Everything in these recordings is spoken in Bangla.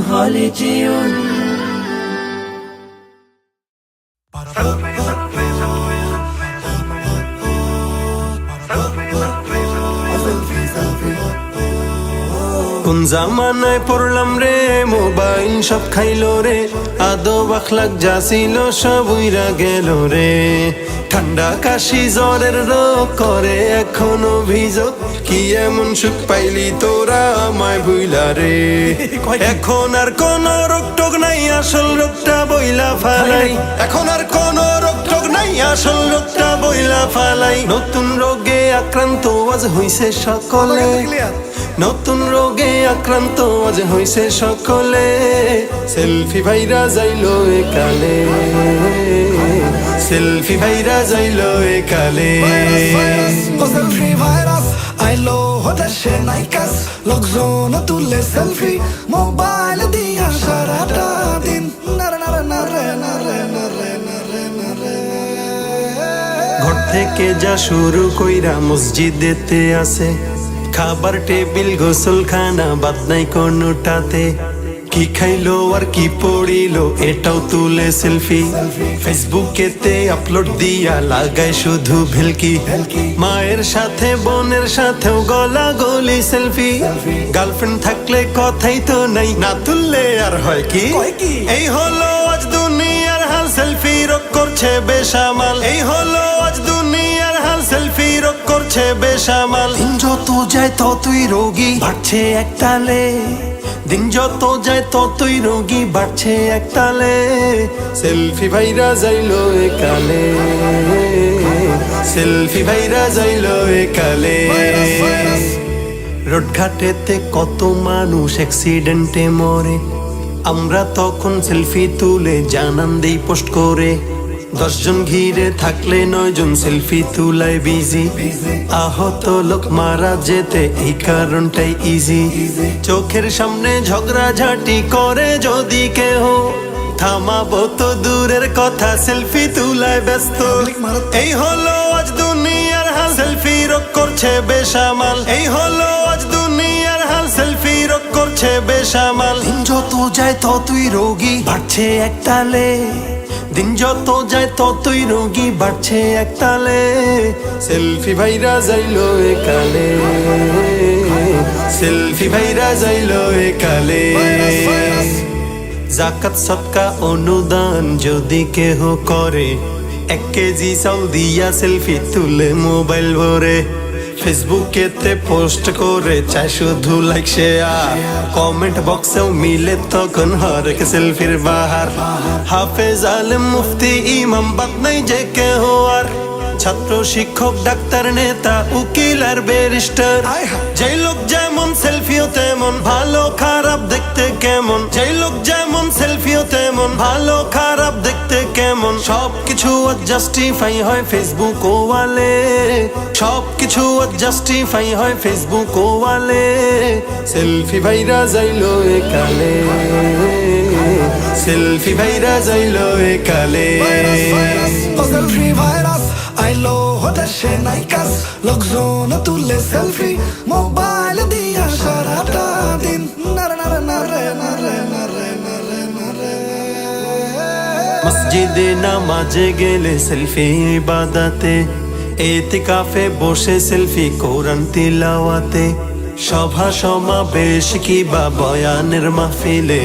خالدون কোন জামানায় পড়লাম রে, মোবাইল সব খাইলো রে, আদব আখলাক যা ছিল সব উইরা গেল রে। ঠান্ডা কাশি জ্বরের রোগ করে এখন অভিযোগ, কি এমন সুখ পাইলি তোরা আমায় ভুইলা রে। এখন আর কোন রোগ টোগ নাই, আসল রোগটা বইলা ফালাই। এখন আর কোন রোগ টোগ নাই, আসল রোগটা বইলা ফালাই। নতুন রোগে আক্রান্ত আজ হইছে সকলে, নতুন রোগে আক্রান্ত আজ হইছে সকলে। সেলফি ভাইরা যাইলো একালে, সেলফি ভাইরা যাইলো একালে। সেলফি ভাইরাস আইলো হদেশে নাইকাস, লোকজন তুলে সেলফি মোবাইল দিয়া সারাটা দিন। নারে নারে নারে নারে নারে নারে নারে। ঘর থেকে যা শুরু কইরা মসজিদেতে আছে, খাবার টেবিল গোসলখানা বাদ নাই কোনোটাতে। কি খাইলো আর কি পড়িলো এটাও তুলে সেলফি, ফেসবুকেতে আপলোড দিয়া লাগায় শুধু ভেলকি। মায়ের সাথে বোনের সাথেও গলা গলি সেলফি, গার্লফ্রেন্ড থাকলে কথাই তো নাই, না তুললে আর হয় কি। এই হলো আজ দুনিয়ার হাল, সেলফি রোগ করছে বেসামাল। এই হলো আজ দুনিয়ার হাল, সেলফি রোগ করছে বেসামাল। দিন যত যায় ততই রোগী বাড়ছে একতালে, দিন যত যায় ততই রোগী বাড়ছে একতালে। সেলফি ভাইরা যাইলো একালে, সেলফি ভাইরা যাইলো একালে। রোডঘাটেতে কত মানুষ অ্যাক্সিডেন্টে মরে, আমরা তখন সেলফি তুলে জানান দেই পোস্ট করে। 10 জন ঘিরে থাকলে 9 জন সেলফি তুলায় বিজি। আহত লোক মারা যেতে এই কারণটাই ইজি। চোখের সামনে ঝগড়াঝাটি করে যদি কেহ, থামাবো তো দূরের কথা, সেলফি তুলায় ব্যস্ত। এই হলো আজ দুনিয়ার হাল, সেলফি রোগ করছে বেসামাল। এই হলো আজ দুনিয়ার হাল, সেলফি রোগ করছে বেসামাল। দিন যত যায় ততই রোগী বাড়ছে একতালে, দিন যত যায় ততই রোগী বাড়ছে একতালে। সেলফি ভাইরা যাইলো একালে, সেলফি ভাইরা যাইলো একালে। জাকাত সদকা অনুদান যদি কেহ করে, 1 কেজি চাউল দিয়া সেলফি তুলে মোবাইল ভরে। ফেসবুকেতে পোস্ট করে চাই শুধু লাইক শেয়ার, কমেন্ট বক্সেও মিলে তখন হরেক সেলফির বাহার। হাফেজ আলেম মুফতি ইমাম বাদ নাই যে কেহ আর, ছাত্র শিক্ষক ডাক্তার নেতা উকিল আর ব্যারিস্টার। যেই লোক যেমন সেলফিও তেমন, ভালো খারাপ দেখতে কেমন। যেই লোক যেমন সেলফিও তেমন, ভালো খারাপ দেখতে কেমন। সবকিছু জাস্টিফাই হয় ফেসবুক ওয়ালে, সবকিছু জাস্টিফাই হয় ফেসবুক ওয়ালে। সেলফি ভাইরা যাইলো একালে, সেলফি ভাইরা যাইলো একালে। সেলফি ভাইরাস আইলো হদেশে নাইকাস, লোকজন তুলে সেলফি মোবাইল দিয়া সারাটা দিন। নারে নারে নারে নারে নারে নারে নারে। মসজিদে নামাজে গেলে সেলফি ইবাদতে, এতিকাফে বসে সেলফি কোরআন তিলাওয়াতে। সভা সমাবেশ কিবা বয়ানের মাহফিলে,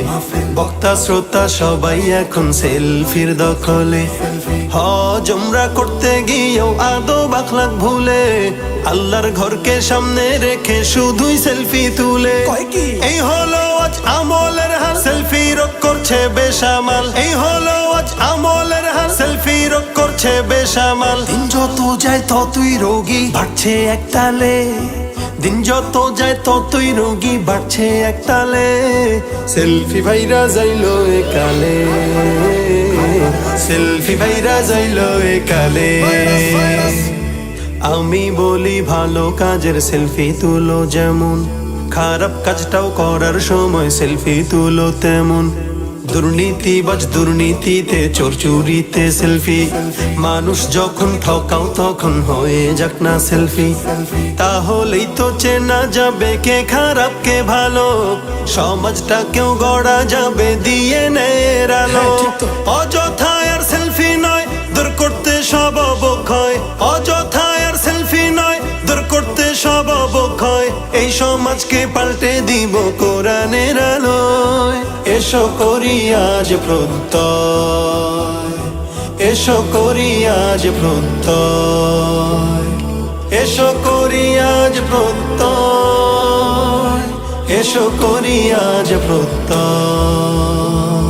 বক্তা শ্রোতা সবাই এখন সেলফির দখলে। হজ উমরা করতে গিয়েও আদব আখলাক ভুলে, আল্লাহর ঘরকে সামনে রেখে শুধুই সেলফি তুলে। এই হলো আজ আমলের হাল, সেলফি রোগ করছে বেসামাল। এই হলো আজ আমলের হাল, সেলফি রোগ করছে বেসামাল। দিন যত যায় ততই রোগী বাড়ছে একতালে, দিন যত যায় ততই রোগী বাড়ছে একতালে। সেলফি ভাইরা যাইলো একালে, সেলফি ভাইরা যাইলো একালে। আমি বলি ভালো কাজের সেলফি তুলো যেমন, খারাপ কাজটাও করার সময় সেলফি তুলো তেমন। দুর্নীতিবাজ দুর্নীতিতে, চোর চুরিতে সেলফি। মানুষ যখন ঠকাও তখন হয়ে যাক না সেলফি। তাহলেই তো চেনা যাবে কে খারাপ কে ভালো, সমাজটাকেও গড়া যাবে ডিএনএর আলো। অযথা আর সেলফি নয়, দূর করতে সব অবক্ষয়। অযথা আর সেলফি নয়, দূর করতে সব অবক্ষয়। এই সমাজকে পাল্টে দিব কোরআনের আলোয়। এসো করি আজ প্রত্যয়, এসো করি আজ প্রত্যয়, এসো করি আজ প্রত্যয়, এসো করি আজ প্রত্যয়।